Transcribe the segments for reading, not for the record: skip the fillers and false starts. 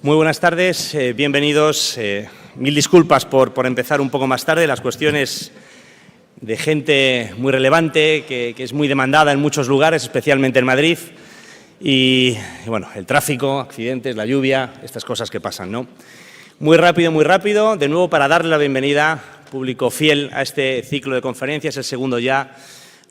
Muy buenas tardes, bienvenidos. Mil disculpas por empezar un poco más tarde. Las cuestiones de gente muy relevante, que es muy demandada en muchos lugares, especialmente en Madrid. Y bueno, el tráfico, accidentes, la lluvia, estas cosas que pasan, ¿no? Muy rápido, de nuevo para darle la bienvenida, público fiel, a este ciclo de conferencias, el segundo ya,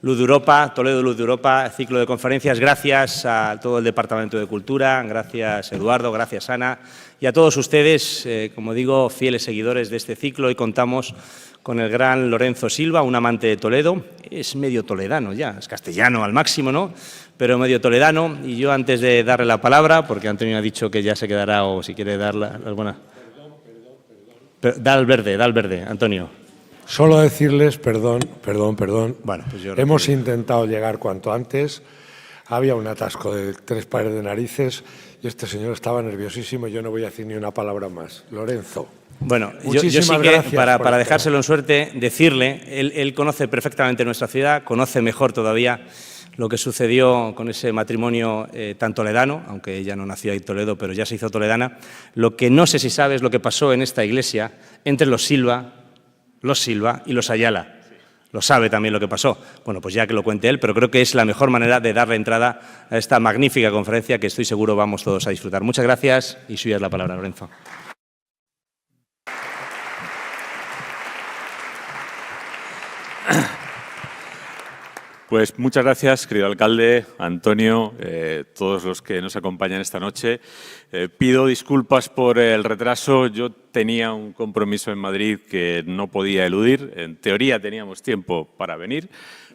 Luz de Europa, Toledo Luz de Europa, ciclo de conferencias. Gracias a todo el Departamento de Cultura, gracias Eduardo, gracias Ana y a todos ustedes, como digo, fieles seguidores de este ciclo. Hoy contamos con el gran Lorenzo Silva, un amante de Toledo. Es medio toledano ya, es castellano al máximo, ¿no? Pero medio toledano. Y yo, antes de darle la palabra, porque Antonio ha dicho que ya se quedará o si quiere dar las buenas... Da el verde, Antonio. Solo decirles, perdón. Bueno, pues yo hemos intentado llegar cuanto antes. Había un atasco de 3 pares de narices y este señor estaba nerviosísimo y yo no voy a decir ni una palabra más. Lorenzo. Bueno, yo sí que, para dejárselo en suerte, decirle, él conoce perfectamente nuestra ciudad, conoce mejor todavía lo que sucedió con ese matrimonio tan toledano, aunque ella no nació en Toledo, pero ya se hizo toledana. Lo que no sé si sabe es lo que pasó en esta iglesia entre los Silva y los Ayala. Lo sabe también lo que pasó. Bueno, pues ya que lo cuente él, pero creo que es la mejor manera de darle entrada a esta magnífica conferencia que estoy seguro vamos todos a disfrutar. Muchas gracias y suya es la palabra, Lorenzo. Pues muchas gracias, querido alcalde, Antonio, todos los que nos acompañan esta noche. Pido disculpas por el retraso. Yo tenía un compromiso en Madrid que no podía eludir. En teoría teníamos tiempo para venir,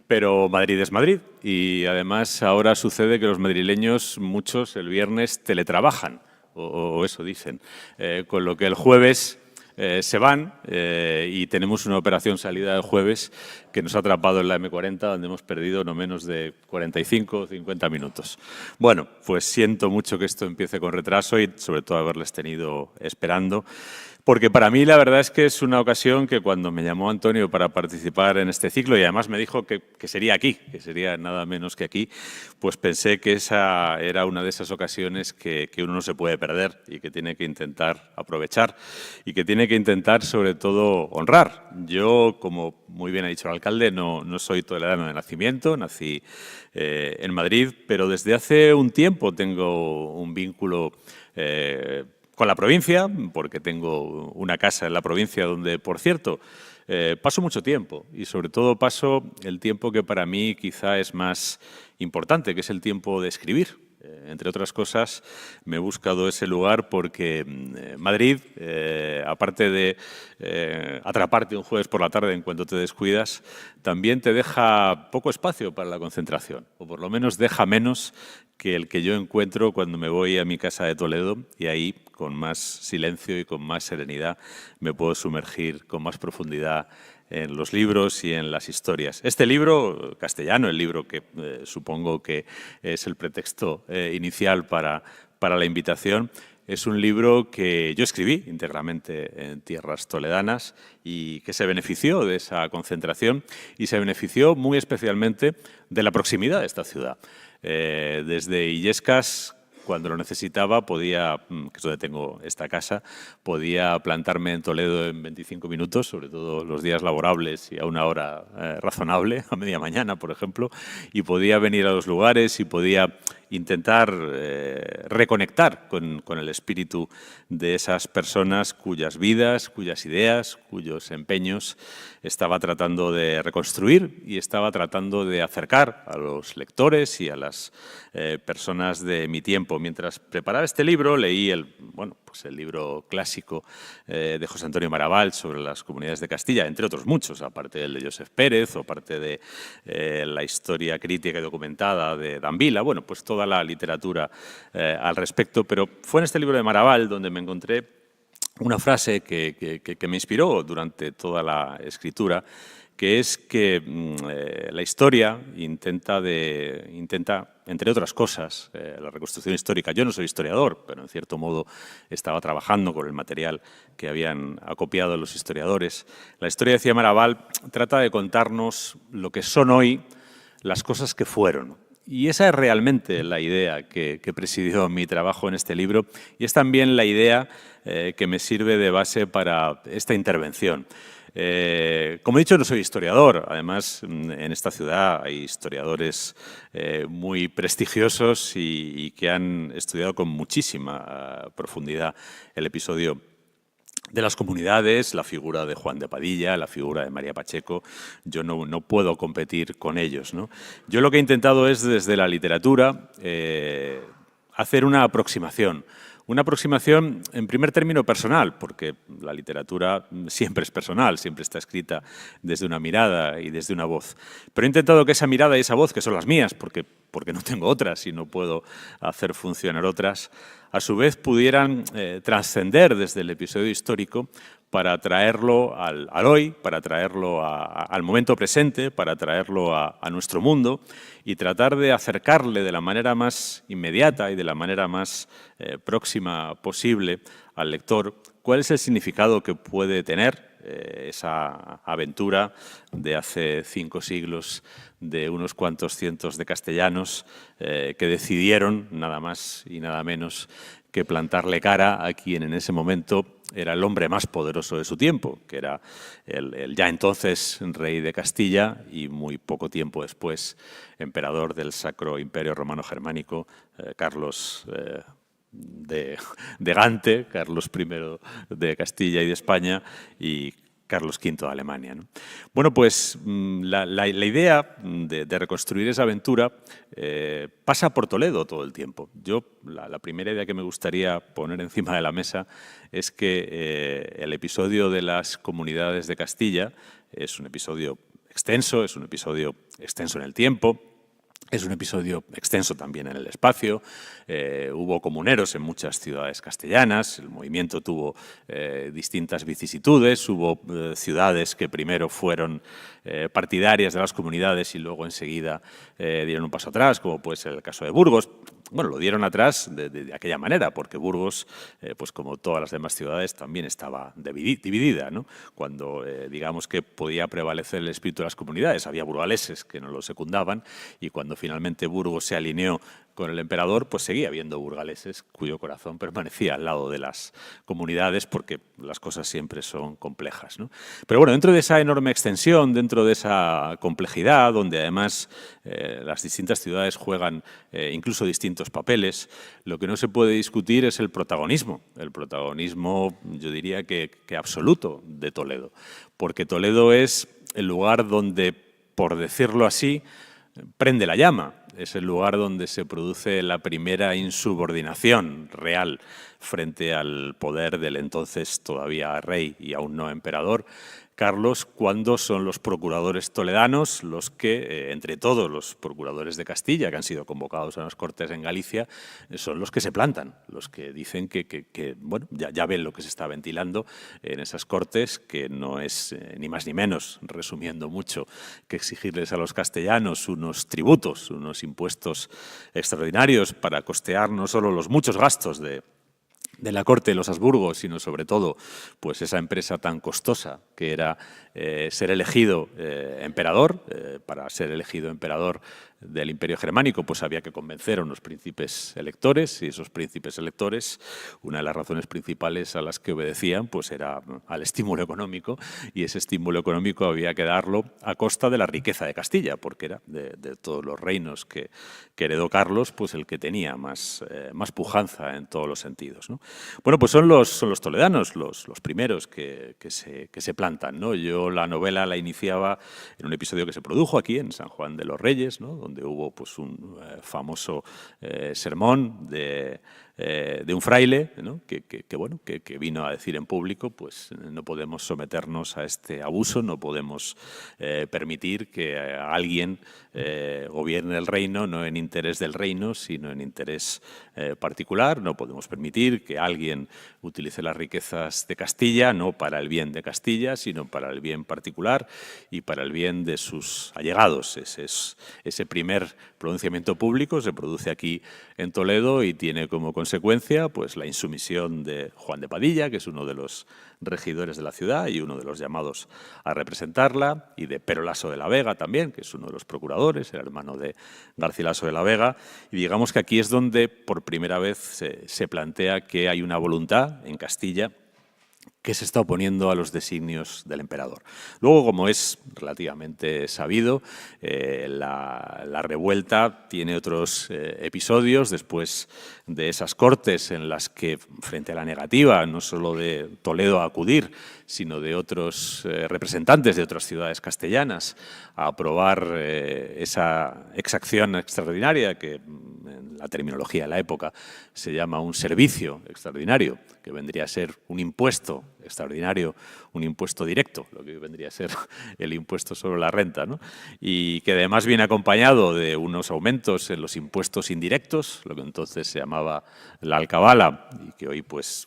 pero Madrid es Madrid. Y además ahora sucede que los madrileños, muchos, el viernes teletrabajan, o eso dicen. Con lo que el jueves se van y tenemos una operación salida del jueves que nos ha atrapado en la M40, donde hemos perdido no menos de 45 o 50 minutos. Bueno, pues siento mucho que esto empiece con retraso y sobre todo haberles tenido esperando. Porque para mí la verdad es que es una ocasión que cuando me llamó Antonio para participar en este ciclo y además me dijo que sería aquí, que sería nada menos que aquí, pues pensé que esa era una de esas ocasiones que uno no se puede perder y que tiene que intentar aprovechar y que tiene que intentar sobre todo honrar. Yo, como muy bien ha dicho el alcalde, no soy toledano de nacimiento, nací en Madrid, pero desde hace un tiempo tengo un vínculo con la provincia, porque tengo una casa en la provincia donde, por cierto, paso mucho tiempo y sobre todo paso el tiempo que para mí quizá es más importante, que es el tiempo de escribir. Entre otras cosas, me he buscado ese lugar porque Madrid, aparte de atraparte un jueves por la tarde en cuanto te descuidas, también te deja poco espacio para la concentración, o por lo menos deja menos que el que yo encuentro cuando me voy a mi casa de Toledo y ahí, con más silencio y con más serenidad, me puedo sumergir con más profundidad en los libros y en las historias. Este libro, castellano, el libro que supongo que es el pretexto inicial para la invitación, es un libro que yo escribí íntegramente en tierras toledanas y que se benefició de esa concentración y se benefició muy especialmente de la proximidad de esta ciudad. Desde Illescas, cuando lo necesitaba, podía, que es donde tengo esta casa, podía plantarme en Toledo en 25 minutos, sobre todo los días laborables y a una hora razonable, a media mañana, por ejemplo, y podía venir a los lugares y podía intentar reconectar con el espíritu de esas personas cuyas vidas, cuyas ideas, cuyos empeños estaba tratando de reconstruir y estaba tratando de acercar a los lectores y a las personas de mi tiempo. Mientras preparaba este libro, leí el libro clásico de José Antonio Maraval sobre las comunidades de Castilla, entre otros muchos, aparte del de Josep Pérez o aparte de la historia crítica y documentada de Dambila, bueno, pues toda la literatura al respecto. Pero fue en este libro de Maraval donde me encontré una frase que me inspiró durante toda la escritura, que es que la historia intenta, entre otras cosas, la reconstrucción histórica. Yo no soy historiador, pero en cierto modo estaba trabajando con el material que habían acopiado los historiadores. La historia, decía Maraval, trata de contarnos lo que son hoy las cosas que fueron. Y esa es realmente la idea que presidió mi trabajo en este libro y es también la idea que me sirve de base para esta intervención. Como he dicho, no soy historiador. Además, en esta ciudad hay historiadores muy prestigiosos y que han estudiado con muchísima profundidad el episodio de las comunidades, la figura de Juan de Padilla, la figura de María Pacheco. Yo no puedo competir con ellos, ¿no? Yo lo que he intentado es, desde la literatura, hacer una aproximación. Una aproximación, en primer término, personal, porque la literatura siempre es personal, siempre está escrita desde una mirada y desde una voz. Pero he intentado que esa mirada y esa voz, que son las mías, porque no tengo otras y no puedo hacer funcionar otras, a su vez pudieran trascender desde el episodio histórico para traerlo al hoy, para traerlo al momento presente, para traerlo a nuestro mundo y tratar de acercarle de la manera más inmediata y de la manera más próxima posible al lector cuál es el significado que puede tener esa aventura de hace 5 siglos de unos cuantos cientos de castellanos que decidieron nada más y nada menos que plantarle cara a quien en ese momento era el hombre más poderoso de su tiempo, que era el ya entonces rey de Castilla y muy poco tiempo después emperador del Sacro Imperio Romano Germánico, Carlos de Gante, Carlos I de Castilla y de España y Carlos V de Alemania, ¿no? Bueno, pues la idea de reconstruir esa aventura pasa por Toledo todo el tiempo. Yo, la primera idea que me gustaría poner encima de la mesa es que el episodio de las comunidades de Castilla es un episodio extenso en el tiempo. Es un episodio extenso también en el espacio. Hubo comuneros en muchas ciudades castellanas. El movimiento tuvo distintas vicisitudes. Hubo ciudades que primero fueron partidarias de las comunidades y luego enseguida dieron un paso atrás, como puede ser el caso de Burgos. Bueno, lo dieron atrás de aquella manera, porque Burgos, pues como todas las demás ciudades, también estaba dividida, ¿no? Cuando digamos que podía prevalecer el espíritu de las comunidades, había burgaleses que no lo secundaban, y cuando finalmente Burgos se alineó con el emperador, pues seguía habiendo burgaleses cuyo corazón permanecía al lado de las comunidades, porque las cosas siempre son complejas, ¿no? Pero bueno, dentro de esa enorme extensión, dentro de esa complejidad, donde además las distintas ciudades juegan incluso distintos papeles, lo que no se puede discutir es el protagonismo, yo diría que absoluto de Toledo, porque Toledo es el lugar donde, por decirlo así, prende la llama. Es el lugar donde se produce la primera insubordinación real frente al poder del entonces todavía rey y aún no emperador Carlos, cuando son los procuradores toledanos los que, entre todos los procuradores de Castilla que han sido convocados a las Cortes en Galicia, son los que se plantan, los que dicen que bueno, ya ven lo que se está ventilando en esas Cortes, que no es ni más ni menos, resumiendo mucho, que exigirles a los castellanos unos tributos, unos impuestos extraordinarios para costear no solo los muchos gastos de la corte de los Habsburgos, sino sobre todo pues esa empresa tan costosa que era ser elegido emperador. Para ser elegido emperador del Imperio Germánico pues había que convencer a unos príncipes electores, y esos príncipes electores, una de las razones principales a las que obedecían pues era al estímulo económico, y ese estímulo económico había que darlo a costa de la riqueza de Castilla, porque era de todos los reinos que heredó Carlos pues el que tenía más pujanza en todos los sentidos, ¿no? Bueno, pues son los toledanos los primeros que se plantan, ¿no? Yo la novela la iniciaba en un episodio que se produjo aquí en San Juan de los Reyes, ¿no? Donde hubo pues un famoso sermón de un fraile, ¿no? que vino a decir en público, pues no podemos someternos a este abuso, no podemos permitir que alguien gobierne el reino no en interés del reino, sino en interés particular. No podemos permitir que alguien utilice las riquezas de Castilla no para el bien de Castilla, sino para el bien particular y para el bien de sus allegados. Ese primer pronunciamiento público se produce aquí en Toledo y tiene como consecuencia pues la insumisión de Juan de Padilla, que es uno de los regidores de la ciudad y uno de los llamados a representarla, y de Pero Laso de la Vega también, que es uno de los procuradores, el hermano de Garcilaso de la Vega. Y digamos que aquí es donde por primera vez se plantea que hay una voluntad en Castilla que se está oponiendo a los designios del emperador. Luego, como es relativamente sabido, la revuelta tiene otros episodios después de esas cortes en las que, frente a la negativa no solo de Toledo a acudir, sino de otros representantes de otras ciudades castellanas a aprobar esa exacción extraordinaria que en la terminología de la época se llama un servicio extraordinario, que vendría a ser un impuesto extraordinario, un impuesto directo, lo que vendría a ser el impuesto sobre la renta, ¿no? Y que además viene acompañado de unos aumentos en los impuestos indirectos, lo que entonces se llamaba la alcabala, y que hoy pues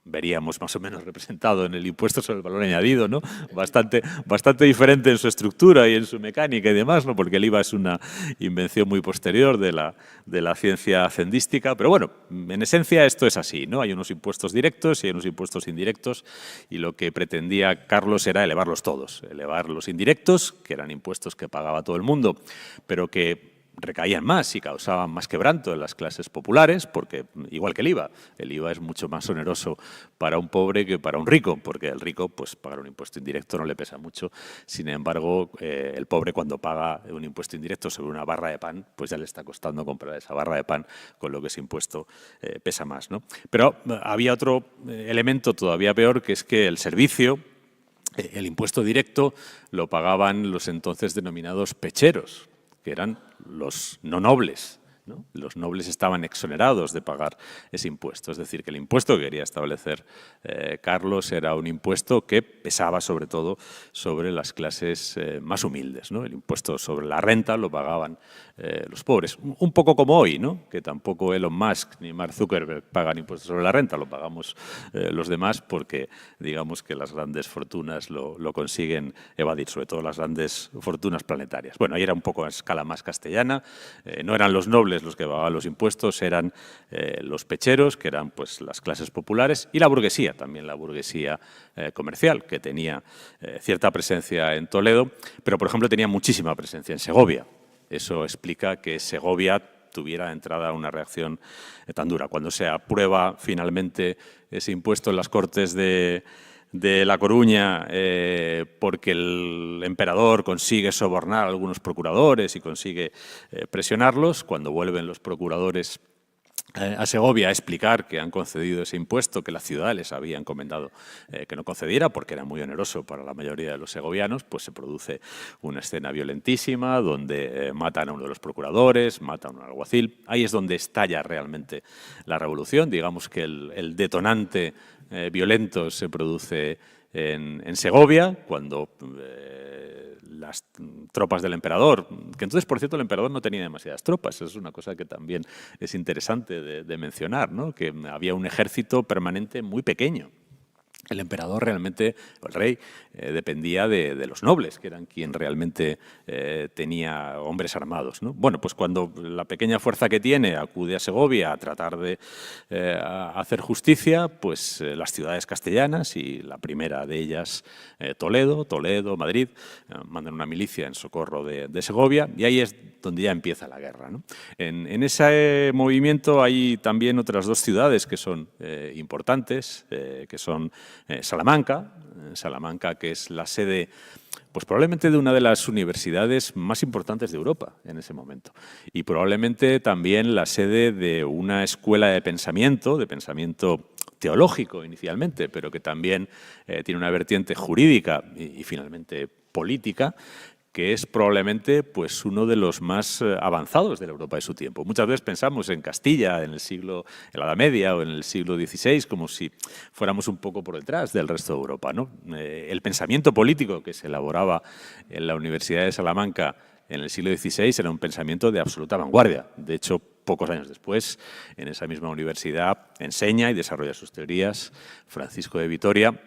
veríamos más o menos representado en el impuesto sobre el valor añadido, ¿no? Bastante diferente en su estructura y en su mecánica y demás, ¿no? Porque el IVA es una invención muy posterior de la ciencia hacendística, pero bueno, en esencia esto es así, ¿no? Hay unos impuestos directos y hay unos impuestos indirectos, y lo que pretendía Carlos era elevarlos todos, elevar los indirectos, que eran impuestos que pagaba todo el mundo, pero que recaían más y causaban más quebranto en las clases populares, porque igual que el IVA es mucho más oneroso para un pobre que para un rico, porque el rico, pues pagar un impuesto indirecto no le pesa mucho. Sin embargo, el pobre, cuando paga un impuesto indirecto sobre una barra de pan, pues ya le está costando comprar esa barra de pan, con lo que ese impuesto pesa más, ¿no? Pero había otro elemento todavía peor, que es que el servicio, el impuesto directo, lo pagaban los entonces denominados pecheros, que eran los no nobles, ¿no? Los nobles estaban exonerados de pagar ese impuesto. Es decir, que el impuesto que quería establecer Carlos era un impuesto que pesaba sobre todo sobre las clases más humildes, ¿no? El impuesto sobre la renta lo pagaban los pobres. Un poco como hoy, ¿no? Que tampoco Elon Musk ni Mark Zuckerberg pagan impuestos sobre la renta, lo pagamos los demás, porque digamos que las grandes fortunas lo consiguen evadir, sobre todo las grandes fortunas planetarias. Bueno, ahí era un poco a escala más castellana, no eran los nobles los que pagaban los impuestos, eran los pecheros, que eran pues las clases populares, y la burguesía, también la burguesía comercial, que tenía cierta presencia en Toledo, pero por ejemplo tenía muchísima presencia en Segovia. Eso explica que Segovia tuviera de entrada una reacción tan dura. Cuando se aprueba finalmente ese impuesto en las Cortes de La Coruña, porque el emperador consigue sobornar a algunos procuradores y consigue presionarlos, cuando vuelven los procuradores a Segovia a explicar que han concedido ese impuesto que la ciudad les había encomendado que no concediera porque era muy oneroso para la mayoría de los segovianos, pues se produce una escena violentísima donde matan a uno de los procuradores, matan a un alguacil. Ahí es donde estalla realmente la revolución. Digamos que el detonante violento se produce en Segovia, cuando las tropas del emperador, que entonces, por cierto, el emperador no tenía demasiadas tropas, eso es una cosa que también es interesante de mencionar, ¿no? Que había un ejército permanente muy pequeño. El emperador realmente, el rey, dependía de los nobles, que eran quien realmente tenía hombres armados, ¿no? Bueno, pues cuando la pequeña fuerza que tiene acude a Segovia a tratar de hacer justicia, pues las ciudades castellanas, y la primera de ellas Toledo, Madrid, mandan una milicia en socorro de Segovia, y ahí es donde ya empieza la guerra, ¿no? En ese movimiento hay también otras dos ciudades que son importantes, que son Salamanca, que es la sede, pues probablemente de una de las universidades más importantes de Europa en ese momento, y probablemente también la sede de una escuela de pensamiento teológico inicialmente, pero que también tiene una vertiente jurídica y finalmente política, que es probablemente pues, uno de los más avanzados de la Europa de su tiempo. Muchas veces pensamos en Castilla en la Edad Media o en el siglo XVI como si fuéramos un poco por detrás del resto de Europa, ¿no? El pensamiento político que se elaboraba en la Universidad de Salamanca en el siglo XVI era un pensamiento de absoluta vanguardia. De hecho, pocos años después, en esa misma universidad enseña y desarrolla sus teorías Francisco de Vitoria,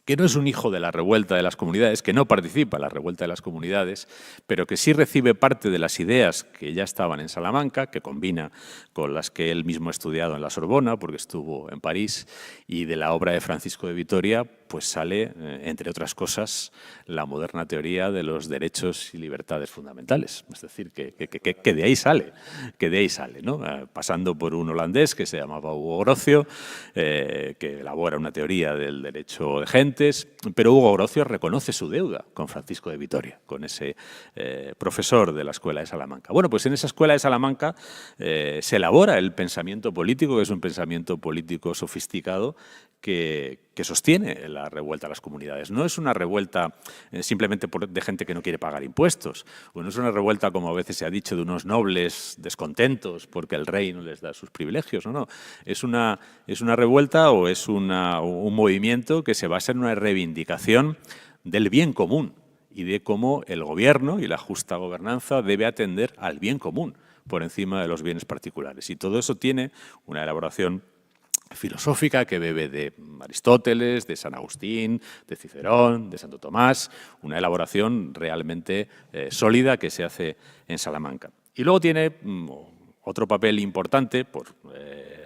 que no es un hijo de la revuelta de las comunidades, que no participa en la revuelta de las comunidades, pero que sí recibe parte de las ideas que ya estaban en Salamanca, que combina con las que él mismo ha estudiado en la Sorbona, porque estuvo en París, y de la obra de Francisco de Vitoria, pues sale, entre otras cosas, la moderna teoría de los derechos y libertades fundamentales. Es decir, que de ahí sale, ¿no? Pasando por un holandés que se llamaba Hugo Grocio, que elabora una teoría del derecho de gentes, pero Hugo Grocio reconoce su deuda con Francisco de Vitoria, con ese profesor de la Escuela de Salamanca. Bueno, pues en esa Escuela de Salamanca se elabora el pensamiento político, que es un pensamiento político sofisticado, que sostiene la revuelta a las comunidades. No es una revuelta simplemente de gente que no quiere pagar impuestos, o no es una revuelta, como a veces se ha dicho, de unos nobles descontentos porque el rey no les da sus privilegios. No. Es una revuelta o es un movimiento que se basa en una reivindicación del bien común y de cómo el gobierno y la justa gobernanza debe atender al bien común por encima de los bienes particulares. Y todo eso tiene una elaboración filosófica que bebe de Aristóteles, de San Agustín, de Cicerón, de Santo Tomás, una elaboración realmente sólida que se hace en Salamanca. Y luego tiene otro papel importante, por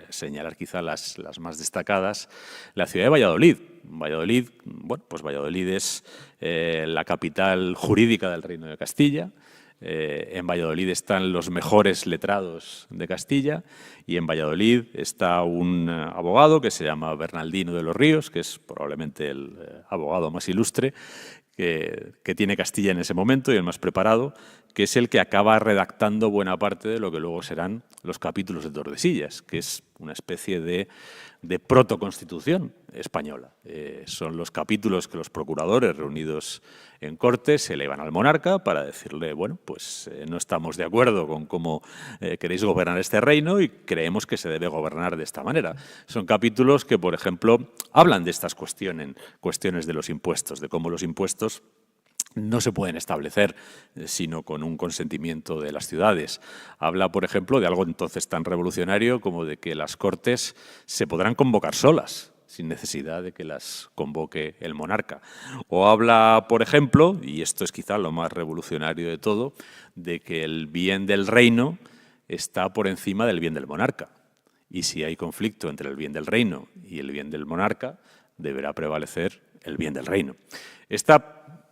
señalar quizá las más destacadas, la ciudad de Valladolid. Valladolid, bueno, pues Valladolid es la capital jurídica del Reino de Castilla. En Valladolid están los mejores letrados de Castilla y en Valladolid está un abogado que se llama Bernaldino de los Ríos, que es probablemente el abogado más ilustre que tiene Castilla en ese momento y el más preparado, que es el que acaba redactando buena parte de lo que luego serán los capítulos de Tordesillas, que es una especie de protoconstitución española. Son los capítulos que los procuradores reunidos en Cortes se elevan al monarca para decirle, bueno, pues no estamos de acuerdo con cómo queréis gobernar este reino y creemos que se debe gobernar de esta manera. Son capítulos que, por ejemplo, hablan de estas cuestiones de los impuestos, de cómo los impuestos no se pueden establecer sino con un consentimiento de las ciudades. Habla, por ejemplo, de algo entonces tan revolucionario como de que las Cortes se podrán convocar solas, sin necesidad de que las convoque el monarca. O habla, por ejemplo, y esto es quizá lo más revolucionario de todo, de que el bien del reino está por encima del bien del monarca. Y si hay conflicto entre el bien del reino y el bien del monarca, deberá prevalecer el bien del reino.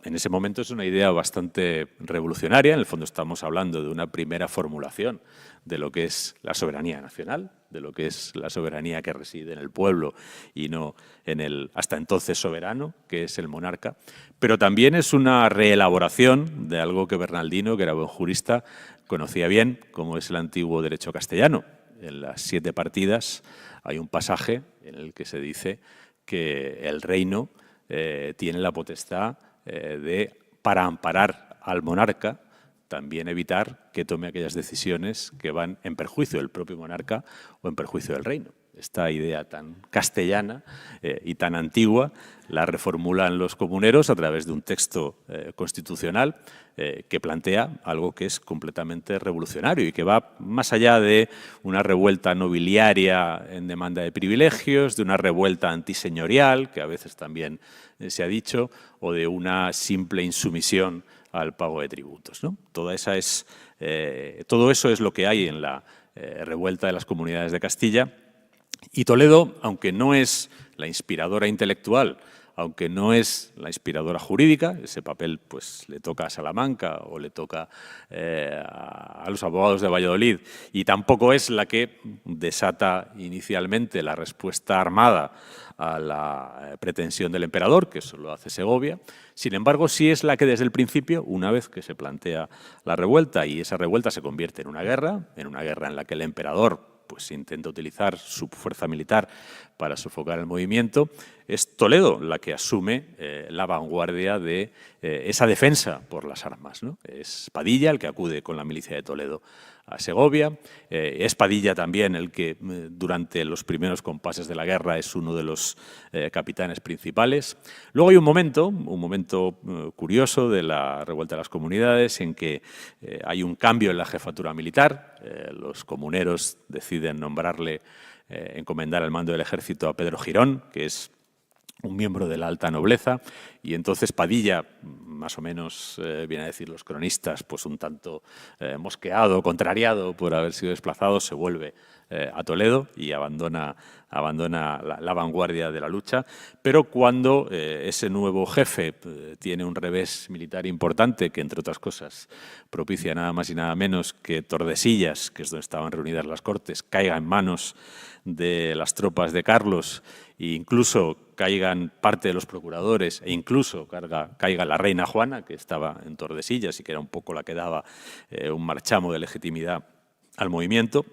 En ese momento es una idea bastante revolucionaria. En el fondo estamos hablando de una primera formulación de lo que es la soberanía nacional, de lo que es la soberanía que reside en el pueblo y no en el hasta entonces soberano, que es el monarca. Pero también es una reelaboración de algo que Bernaldino, que era buen jurista, conocía bien, como es el antiguo derecho castellano. En las 7 partidas hay un pasaje en el que se dice que el reino tiene la potestad para amparar al monarca, también evitar que tome aquellas decisiones que van en perjuicio del propio monarca o en perjuicio del reino. Esta idea tan castellana y tan antigua la reformulan los comuneros a través de un texto constitucional que plantea algo que es completamente revolucionario y que va más allá de una revuelta nobiliaria en demanda de privilegios, de una revuelta antiseñorial, que a veces también se ha dicho, o de una simple insumisión al pago de tributos, ¿no? Todo eso es lo que hay en la revuelta de las comunidades de Castilla. Y Toledo, aunque no es la inspiradora intelectual, aunque no es la inspiradora jurídica, ese papel pues le toca a Salamanca o le toca a los abogados de Valladolid, y tampoco es la que desata inicialmente la respuesta armada a la pretensión del emperador, que eso lo hace Segovia. Sin embargo, sí es la que desde el principio, una vez que se plantea la revuelta y esa revuelta se convierte en una guerra en la que el emperador pues intenta utilizar su fuerza militar para sofocar el movimiento, es Toledo la que asume la vanguardia de esa defensa por las armas, ¿no? Es Padilla el que acude con la milicia de Toledo a Segovia, es Padilla también el que durante los primeros compases de la guerra es uno de los capitanes principales. Luego hay un momento curioso de la revuelta de las comunidades en que hay un cambio en la jefatura militar. Los comuneros deciden encomendar el mando del ejército a Pedro Girón, que es un miembro de la alta nobleza, y entonces Padilla, más o menos viene a decir los cronistas, pues un tanto mosqueado, contrariado por haber sido desplazado, se vuelve a Toledo y abandona la vanguardia de la lucha, pero cuando ese nuevo jefe tiene un revés militar importante, que entre otras cosas propicia nada más y nada menos que Tordesillas, que es donde estaban reunidas las Cortes, caiga en manos de las tropas de Carlos e incluso caigan parte de los procuradores e incluso caiga la reina Juana, que estaba en Tordesillas y que era un poco la que daba un marchamo de legitimidad al movimiento.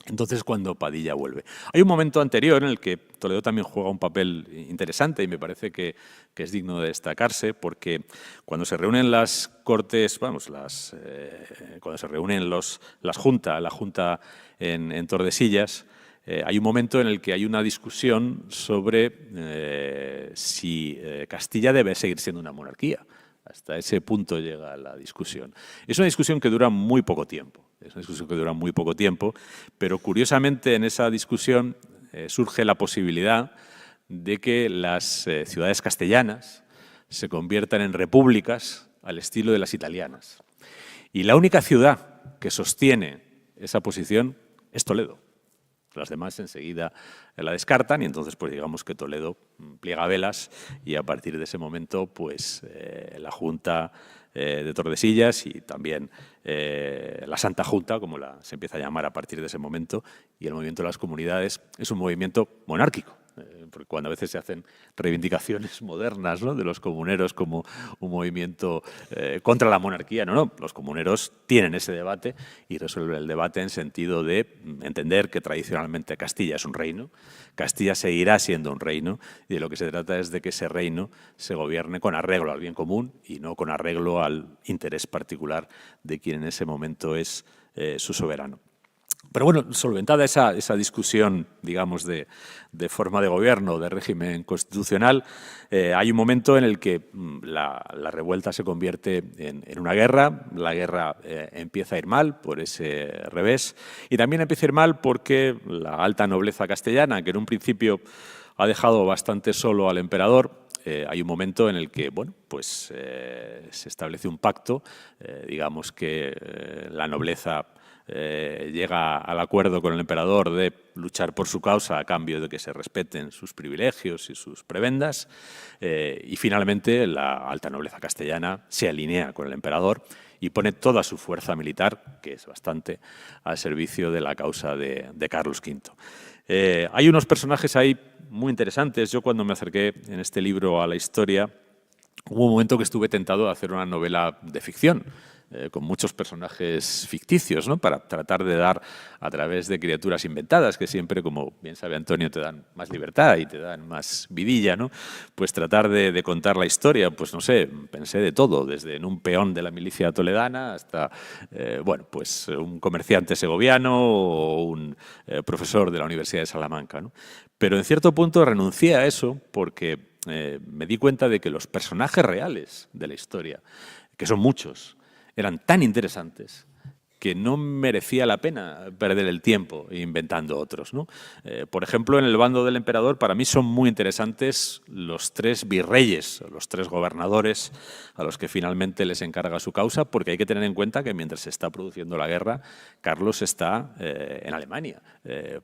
Entonces, cuando Padilla vuelve. Hay un momento anterior en el que Toledo también juega un papel interesante y me parece que es digno de destacarse, porque cuando se reúnen las Cortes, cuando se reúnen la Junta en Tordesillas, hay un momento en el que hay una discusión sobre si Castilla debe seguir siendo una monarquía. Hasta ese punto llega la discusión. Es una discusión que dura muy poco tiempo. Pero curiosamente en esa discusión surge la posibilidad de que las ciudades castellanas se conviertan en repúblicas al estilo de las italianas. Y la única ciudad que sostiene esa posición es Toledo. Las demás enseguida la descartan y entonces pues digamos que Toledo pliega velas y a partir de ese momento pues la Junta de Tordesillas y también la Santa Junta, como se empieza a llamar a partir de ese momento, y el movimiento de las comunidades es un movimiento monárquico. Porque cuando a veces se hacen reivindicaciones modernas, ¿no?, de los comuneros como un movimiento contra la monarquía, no, los comuneros tienen ese debate y resuelven el debate en sentido de entender que tradicionalmente Castilla es un reino, Castilla seguirá siendo un reino y de lo que se trata es de que ese reino se gobierne con arreglo al bien común y no con arreglo al interés particular de quien en ese momento es su soberano. Pero bueno, solventada esa discusión, digamos, de forma de gobierno, de régimen constitucional, hay un momento en el que la revuelta se convierte en una guerra. La guerra empieza a ir mal por ese revés y también empieza a ir mal porque la alta nobleza castellana, que en un principio ha dejado bastante solo al emperador, hay un momento en el que se establece un pacto, digamos que la nobleza llega al acuerdo con el emperador de luchar por su causa a cambio de que se respeten sus privilegios y sus prebendas y finalmente la alta nobleza castellana se alinea con el emperador y pone toda su fuerza militar, que es bastante, al servicio de la causa de Carlos V. Hay unos personajes ahí muy interesantes. Yo cuando me acerqué en este libro a la historia, hubo un momento que estuve tentado de hacer una novela de ficción, con muchos personajes ficticios, ¿no?, para tratar de dar a través de criaturas inventadas, que siempre, como bien sabe Antonio, te dan más libertad y te dan más vidilla, ¿no? Pues tratar de contar la historia, pues no sé, pensé de todo, desde en un peón de la milicia toledana hasta, pues un comerciante segoviano o un profesor de la Universidad de Salamanca, ¿no? Pero en cierto punto renuncié a eso porque me di cuenta de que los personajes reales de la historia, que son muchos, eran tan interesantes que no merecía la pena perder el tiempo inventando otros, ¿no? Por ejemplo, en el bando del emperador, para mí son muy interesantes los 3 virreyes, los 3 gobernadores a los que finalmente les encarga su causa, porque hay que tener en cuenta que mientras se está produciendo la guerra, Carlos está en Alemania,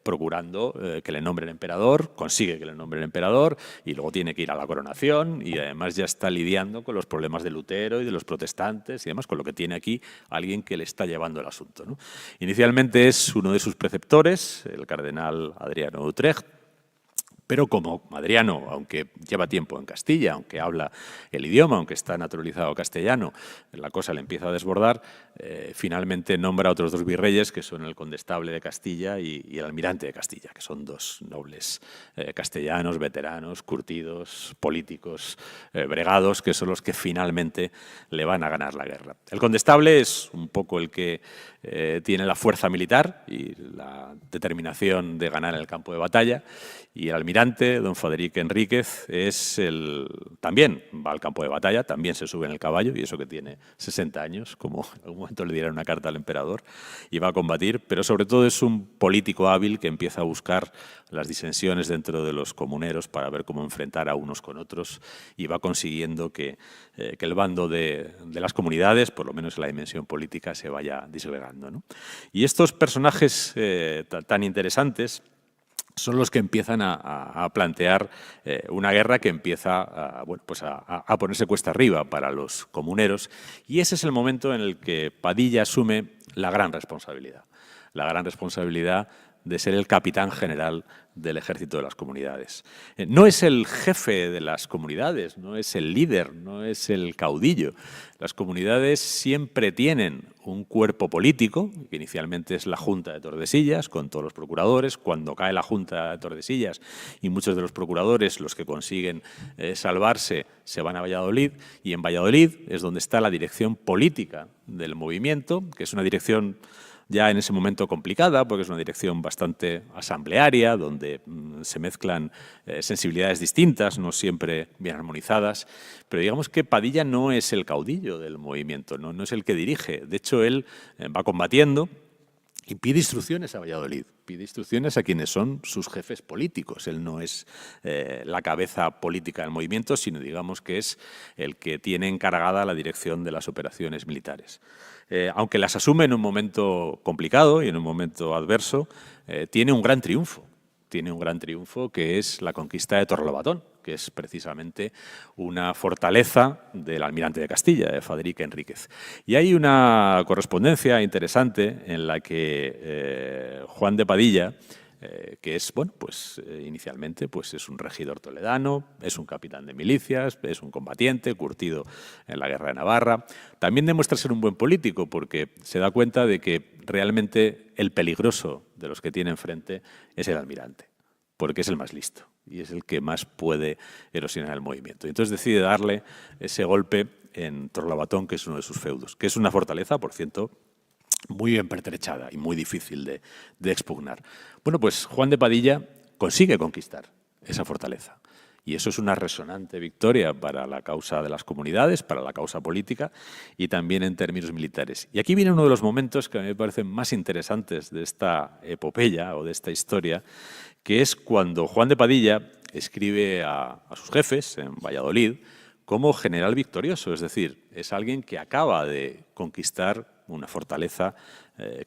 procurando que le nombren emperador, consigue que le nombren emperador y luego tiene que ir a la coronación y además ya está lidiando con los problemas de Lutero y de los protestantes y demás, con lo que tiene aquí alguien que le está llevando el asunto, ¿no? Inicialmente es uno de sus preceptores, el cardenal Adriano de Utrecht, pero como Adriano, aunque lleva tiempo en Castilla, aunque habla el idioma, aunque está naturalizado castellano, la cosa le empieza a desbordar, finalmente nombra a otros 2 virreyes, que son el condestable de Castilla y el almirante de Castilla, que son 2 nobles castellanos, veteranos, curtidos, políticos, bregados, que son los que finalmente le van a ganar la guerra. El condestable es un poco el que tiene la fuerza militar y la determinación de ganar en el campo de batalla, y el almirante almirante, don Fadrique Enríquez, también va al campo de batalla, también se sube en el caballo, y eso que tiene 60 años, como en algún momento le dieron una carta al emperador, y va a combatir, pero sobre todo es un político hábil que empieza a buscar las disensiones dentro de los comuneros para ver cómo enfrentar a unos con otros, y va consiguiendo que el bando de las comunidades, por lo menos en la dimensión política, se vaya disgregando, ¿no? Y estos personajes tan interesantes son los que empiezan a plantear una guerra que empieza a ponerse cuesta arriba para los comuneros, y ese es el momento en el que Padilla asume la gran responsabilidad de ser el capitán general del ejército de las comunidades. No es el jefe de las comunidades, no es el líder, no es el caudillo. Las comunidades siempre tienen un cuerpo político, que inicialmente es la Junta de Tordesillas, con todos los procuradores. Cuando cae la Junta de Tordesillas y muchos de los procuradores, los que consiguen salvarse, se van a Valladolid, y en Valladolid es donde está la dirección política del movimiento, que es una dirección ya en ese momento complicada, porque es una dirección bastante asamblearia, donde se mezclan sensibilidades distintas, no siempre bien armonizadas, pero digamos que Padilla no es el caudillo del movimiento, no es el que dirige. De hecho, él va combatiendo y pide instrucciones a Valladolid, pide instrucciones a quienes son sus jefes políticos. Él no es la cabeza política del movimiento, sino digamos que es el que tiene encargada la dirección de las operaciones militares. Aunque las asume en un momento complicado y en un momento adverso, tiene un gran triunfo. Tiene un gran triunfo, que es la conquista de Torrelobatón, que es precisamente una fortaleza del almirante de Castilla, de Fadrique Enríquez. Y hay una correspondencia interesante en la que Juan de Padilla, que es, bueno, pues inicialmente pues es un regidor toledano, es un capitán de milicias, es un combatiente curtido en la guerra de Navarra. También demuestra ser un buen político, porque se da cuenta de que realmente el peligroso de los que tiene enfrente es el almirante, porque es el más listo y es el que más puede erosionar el movimiento. Y entonces decide darle ese golpe en Torrelobatón, que es uno de sus feudos, que es una fortaleza, por cierto, muy bien pertrechada y muy difícil de expugnar. Bueno, pues Juan de Padilla consigue conquistar esa fortaleza. Y eso es una resonante victoria para la causa de las comunidades, para la causa política y también en términos militares. Y aquí viene uno de los momentos que a mí me parecen más interesantes de esta epopeya o de esta historia, que es cuando Juan de Padilla escribe a sus jefes en Valladolid como general victorioso, es decir, es alguien que acaba de conquistar una fortaleza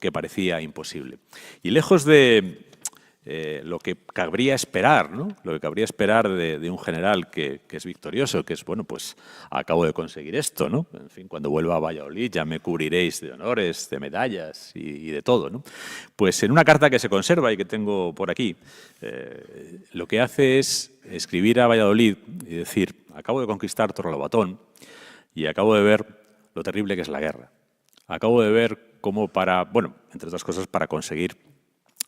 que parecía imposible. Y lejos de lo que cabría esperar, ¿no? Lo que cabría esperar de un general que es victorioso, que es, bueno, pues acabo de conseguir esto, ¿no? En fin, cuando vuelva a Valladolid ya me cubriréis de honores, de medallas y de todo, ¿no? Pues en una carta que se conserva y que tengo por aquí, lo que hace es escribir a Valladolid y decir: acabo de conquistar Torrelobatón y acabo de ver lo terrible que es la guerra. Acabo de ver cómo entre otras cosas, para conseguir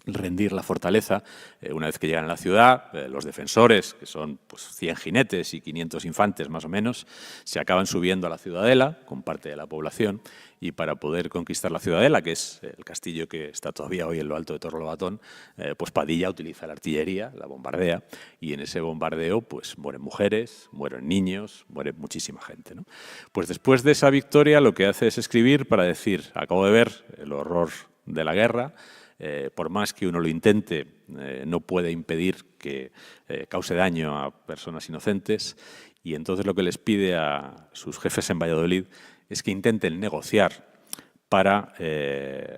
rendir la fortaleza, una vez que llegan a la ciudad, los defensores, que son pues 100 jinetes y 500 infantes más o menos, se acaban subiendo a la ciudadela con parte de la población, y para poder conquistar la ciudadela, que es el castillo que está todavía hoy en lo alto de Torrelobatón, pues Padilla utiliza la artillería, la bombardea, y en ese bombardeo pues mueren mujeres, mueren niños, muere muchísima gente, ¿no? Pues después de esa victoria lo que hace es escribir para decir: acabo de ver el horror de la guerra, por más que uno lo intente, no puede impedir que cause daño a personas inocentes, y entonces lo que les pide a sus jefes en Valladolid es que intenten negociar para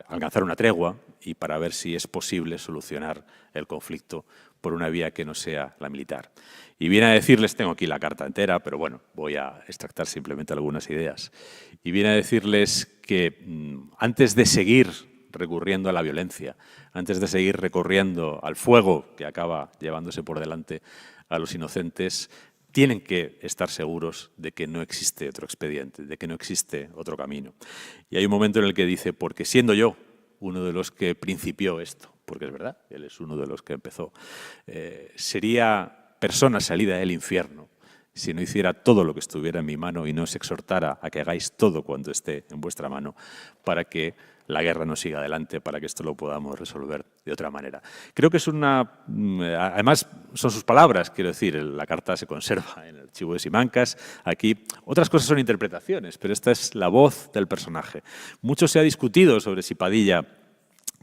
alcanzar una tregua y para ver si es posible solucionar el conflicto por una vía que no sea la militar. Y viene a decirles, tengo aquí la carta entera, pero bueno, voy a extractar simplemente algunas ideas, y viene a decirles que antes de seguir recurriendo a la violencia, antes de seguir recurriendo al fuego que acaba llevándose por delante a los inocentes, tienen que estar seguros de que no existe otro expediente, de que no existe otro camino. Y hay un momento en el que dice: porque siendo yo uno de los que principió esto, porque es verdad, él es uno de los que empezó, sería persona salida del infierno si no hiciera todo lo que estuviera en mi mano y no os exhortara a que hagáis todo cuanto esté en vuestra mano para que la guerra no siga adelante, para que esto lo podamos resolver de otra manera. Creo que es además son sus palabras, quiero decir, la carta se conserva en el Archivo de Simancas. Aquí otras cosas son interpretaciones, pero esta es la voz del personaje. Mucho se ha discutido sobre si Padilla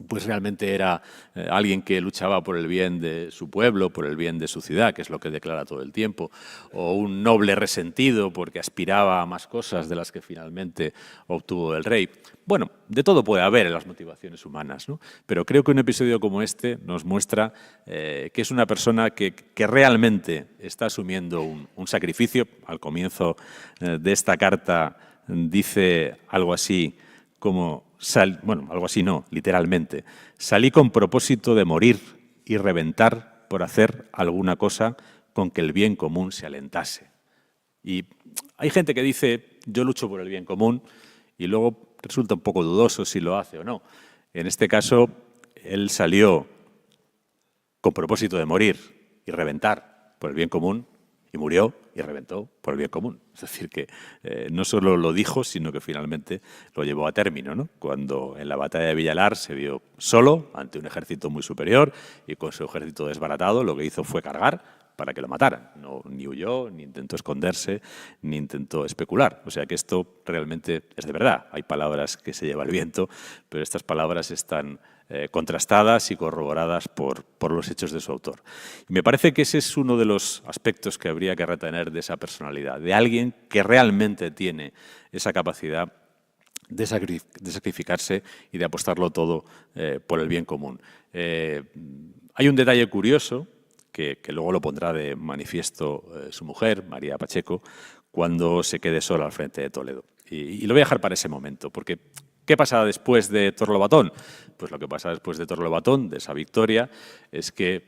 pues realmente era alguien que luchaba por el bien de su pueblo, por el bien de su ciudad, que es lo que declara todo el tiempo, o un noble resentido porque aspiraba a más cosas de las que finalmente obtuvo del rey. Bueno, de todo puede haber en las motivaciones humanas, ¿no? Pero creo que un episodio como este nos muestra que es una persona que realmente está asumiendo un sacrificio. Al comienzo de esta carta dice algo así como... algo así no, literalmente. Salí con propósito de morir y reventar por hacer alguna cosa con que el bien común se alentase. Y hay gente que dice, yo lucho por el bien común, y luego resulta un poco dudoso si lo hace o no. En este caso, él salió con propósito de morir y reventar por el bien común, y murió y reventó por el bien común. Es decir, que no solo lo dijo, sino que finalmente lo llevó a término, ¿no? Cuando en la batalla de Villalar se vio solo, ante un ejército muy superior y con su ejército desbaratado, lo que hizo fue cargar para que lo mataran. No, ni huyó, ni intentó esconderse, ni intentó especular. O sea que esto realmente es de verdad. Hay palabras que se lleva el viento, pero estas palabras están contrastadas y corroboradas por los hechos de su autor. Y me parece que ese es uno de los aspectos que habría que retener de esa personalidad, de alguien que realmente tiene esa capacidad de sacrificarse y de apostarlo todo por el bien común. Hay un detalle curioso que luego lo pondrá de manifiesto su mujer, María Pacheco, cuando se quede sola al frente de Toledo. Y lo voy a dejar para ese momento, porque ¿qué pasa después de Torlobatón? Pues lo que pasa después de Torlobatón, de esa victoria, es que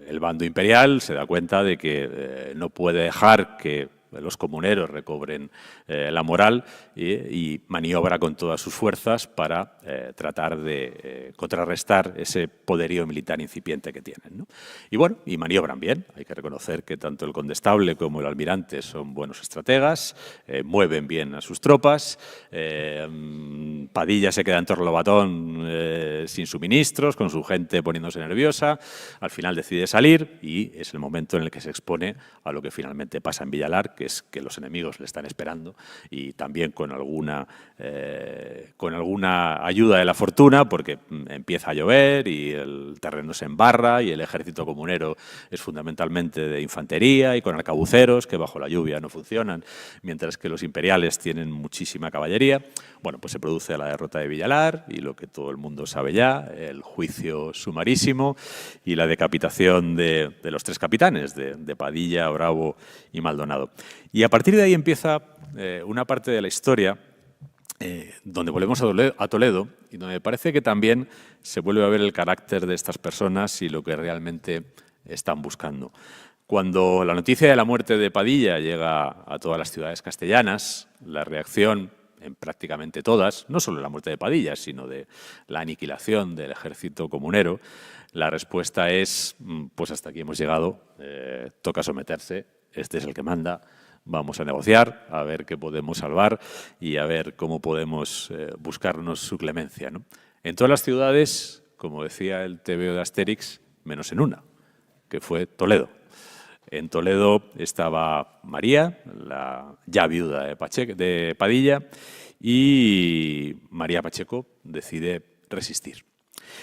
el bando imperial se da cuenta de que no puede dejar que los comuneros recobren la moral y maniobra con todas sus fuerzas para tratar de contrarrestar ese poderío militar incipiente que tienen, ¿no? Y bueno, y maniobran bien. Hay que reconocer que tanto el condestable como el almirante son buenos estrategas, mueven bien a sus tropas. Padilla se queda en Torlobatón sin suministros, con su gente poniéndose nerviosa. Al final decide salir y es el momento en el que se expone a lo que finalmente pasa en Villalar, que es que los enemigos le están esperando y también con alguna ayuda de la fortuna, porque empieza a llover y el terreno se embarra y el ejército comunero es fundamentalmente de infantería y con arcabuceros que bajo la lluvia no funcionan, mientras que los imperiales tienen muchísima caballería. Bueno, pues se produce la derrota de Villalar y lo que todo el mundo sabe ya, el juicio sumarísimo y la decapitación de los tres capitanes, de Padilla, Bravo y Maldonado. Y a partir de ahí empieza una parte de la historia donde volvemos a Toledo y donde me parece que también se vuelve a ver el carácter de estas personas y lo que realmente están buscando. Cuando la noticia de la muerte de Padilla llega a todas las ciudades castellanas, la reacción en prácticamente todas, no solo la muerte de Padilla, sino de la aniquilación del ejército comunero, la respuesta es, pues hasta aquí hemos llegado, toca someterse, este es el que manda, vamos a negociar, a ver qué podemos salvar y a ver cómo podemos buscarnos su clemencia, ¿no? En todas las ciudades, como decía el TVO de Asterix, menos en una, que fue Toledo. En Toledo estaba María, la ya viuda de Padilla, y María Pacheco decide resistir.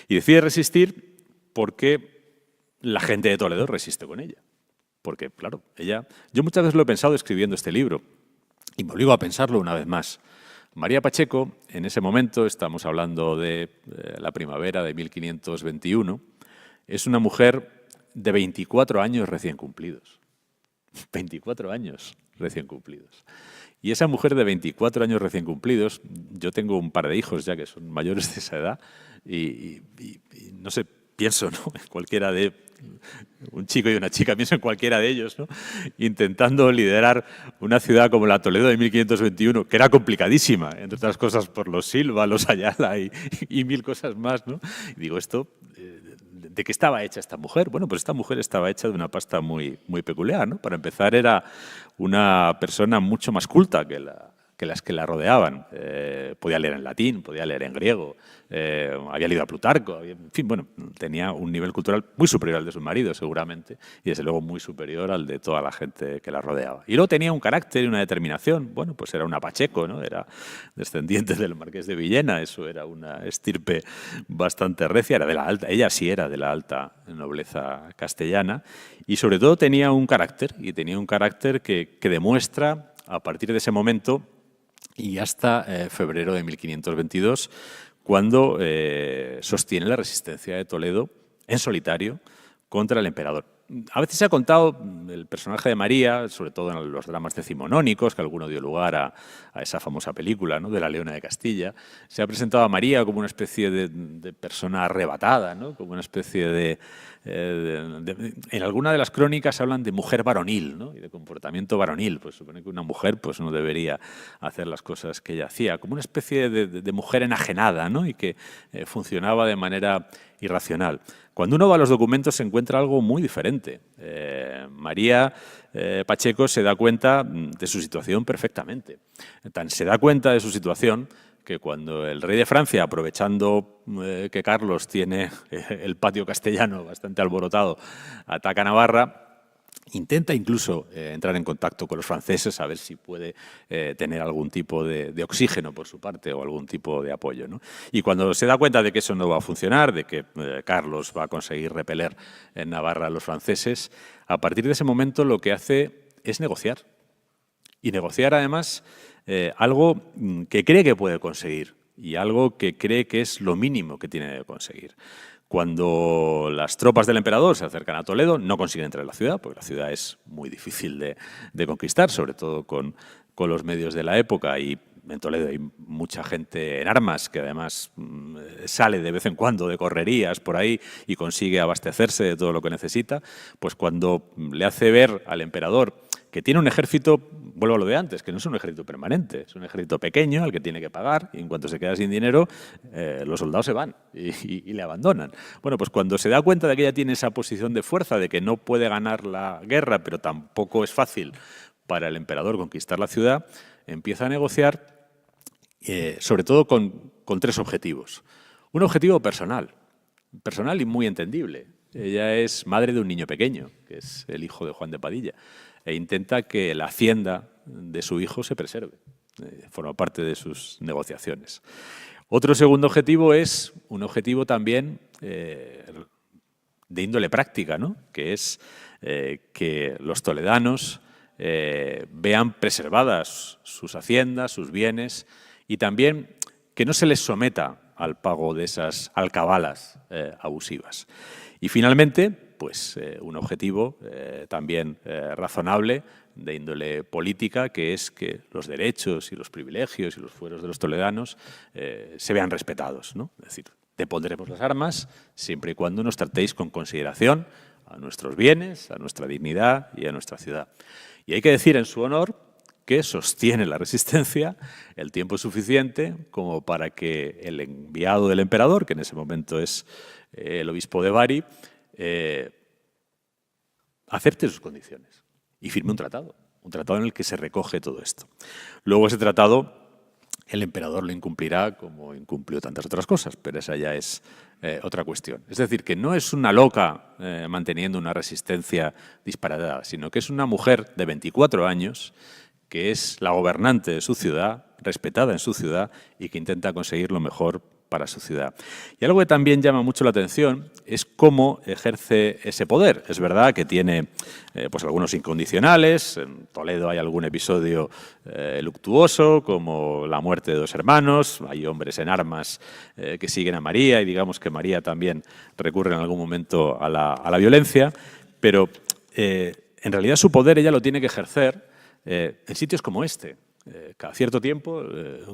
Y decide resistir porque la gente de Toledo resiste con ella. Porque, claro, yo muchas veces lo he pensado escribiendo este libro y me obligo a pensarlo una vez más. María Pacheco, en ese momento, estamos hablando de la primavera de 1521, es una mujer de 24 años recién cumplidos. 24 años recién cumplidos. Y esa mujer de 24 años recién cumplidos, yo tengo un par de hijos ya que son mayores de esa edad y no sé, pienso, ¿no?, en cualquiera de un chico y una chica, pienso en cualquiera de ellos, ¿no?, intentando liderar una ciudad como la Toledo de 1521, que era complicadísima, entre otras cosas por los Silva, los Ayala y mil cosas más, ¿no? Y digo, esto ¿de qué estaba hecha esta mujer? Bueno, pues esta mujer estaba hecha de una pasta muy, muy peculiar, ¿no? Para empezar, era una persona mucho más culta que las que la rodeaban. Podía leer en latín, podía leer en griego, había leído a Plutarco, en fin, bueno, tenía un nivel cultural muy superior al de su marido, seguramente, y desde luego muy superior al de toda la gente que la rodeaba. Y luego tenía un carácter y una determinación. Bueno, pues era una Pacheco, ¿no? Era descendiente del Marqués de Villena, eso era una estirpe bastante recia, era de la alta, ella sí era de la alta nobleza castellana, y sobre todo tenía un carácter, que demuestra a partir de ese momento y hasta febrero de 1522, cuando sostiene la resistencia de Toledo en solitario contra el emperador. A veces se ha contado el personaje de María, sobre todo en los dramas decimonónicos, que alguno dio lugar a esa famosa película, ¿no?, de la Leona de Castilla. Se ha presentado a María como una especie de persona arrebatada, ¿no?, como una especie en alguna de las crónicas hablan de mujer varonil, ¿no?, y de comportamiento varonil. Pues supone que una mujer pues, no debería hacer las cosas que ella hacía, como una especie de mujer enajenada, ¿no?, y que funcionaba de manera irracional. Cuando uno va a los documentos se encuentra algo muy diferente. María Pacheco se da cuenta de su situación perfectamente. Tan se da cuenta de su situación que cuando el rey de Francia, aprovechando que Carlos tiene el patio castellano bastante alborotado, ataca a Navarra, intenta incluso entrar en contacto con los franceses a ver si puede tener algún tipo de oxígeno por su parte o algún tipo de apoyo, ¿no? Y cuando se da cuenta de que eso no va a funcionar, de que Carlos va a conseguir repeler en Navarra a los franceses, a partir de ese momento lo que hace es negociar. Y negociar además algo que cree que puede conseguir y algo que cree que es lo mínimo que tiene que conseguir. Cuando las tropas del emperador se acercan a Toledo, no consiguen entrar en la ciudad, porque la ciudad es muy difícil de conquistar, sobre todo con los medios de la época, y en Toledo hay mucha gente en armas que además sale de vez en cuando de correrías por ahí y consigue abastecerse de todo lo que necesita. Pues cuando le hace ver al emperador que tiene un ejército, vuelvo a lo de antes, que no es un ejército permanente, es un ejército pequeño al que tiene que pagar, y en cuanto se queda sin dinero, los soldados se van y le abandonan. Bueno, pues cuando se da cuenta de que ella tiene esa posición de fuerza, de que no puede ganar la guerra, pero tampoco es fácil para el emperador conquistar la ciudad, empieza a negociar, sobre todo con tres objetivos. Un objetivo personal y muy entendible. Ella es madre de un niño pequeño, que es el hijo de Juan de Padilla, e intenta que la hacienda de su hijo se preserve. Forma parte de sus negociaciones. Otro segundo objetivo es un objetivo también de índole práctica, ¿no?, que es que los toledanos vean preservadas sus haciendas, sus bienes, y también que no se les someta al pago de esas alcabalas abusivas. Y finalmente, pues un objetivo también razonable de índole política, que es que los derechos y los privilegios y los fueros de los toledanos se vean respetados, ¿no? Es decir, depondremos las armas siempre y cuando nos tratéis con consideración a nuestros bienes, a nuestra dignidad y a nuestra ciudad. Y hay que decir en su honor que sostiene la resistencia el tiempo suficiente como para que el enviado del emperador, que en ese momento es el obispo de Bari, acepte sus condiciones y firme un tratado en el que se recoge todo esto. Luego ese tratado el emperador lo incumplirá como incumplió tantas otras cosas, pero esa ya es otra cuestión. Es decir, que no es una loca manteniendo una resistencia disparatada, sino que es una mujer de 24 años que es la gobernante de su ciudad, respetada en su ciudad y que intenta conseguir lo mejor para su ciudad. Y algo que también llama mucho la atención es cómo ejerce ese poder. Es verdad que tiene pues algunos incondicionales. En Toledo hay algún episodio luctuoso, como la muerte de 2 hermanos. Hay hombres en armas que siguen a María y digamos que María también recurre en algún momento a la violencia. Pero en realidad su poder ella lo tiene que ejercer en sitios como este. Cada cierto tiempo,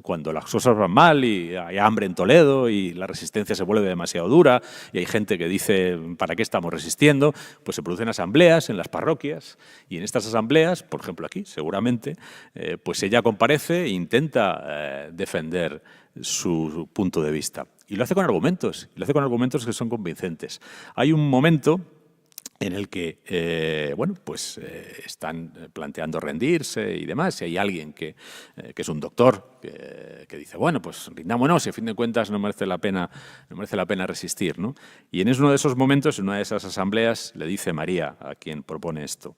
cuando las cosas van mal y hay hambre en Toledo y la resistencia se vuelve demasiado dura y hay gente que dice ¿para qué estamos resistiendo?, pues se producen asambleas en las parroquias y en estas asambleas, por ejemplo aquí seguramente, pues ella comparece e intenta defender su punto de vista. Y lo hace con argumentos, y lo hace con argumentos que son convincentes. Hay un momento en el que están planteando rendirse y demás, y hay alguien que es un doctor que dice, bueno, pues rindámonos, y a fin de cuentas no merece la pena resistir, ¿no? Y en uno de esos momentos, en una de esas asambleas, le dice María, a quien propone esto: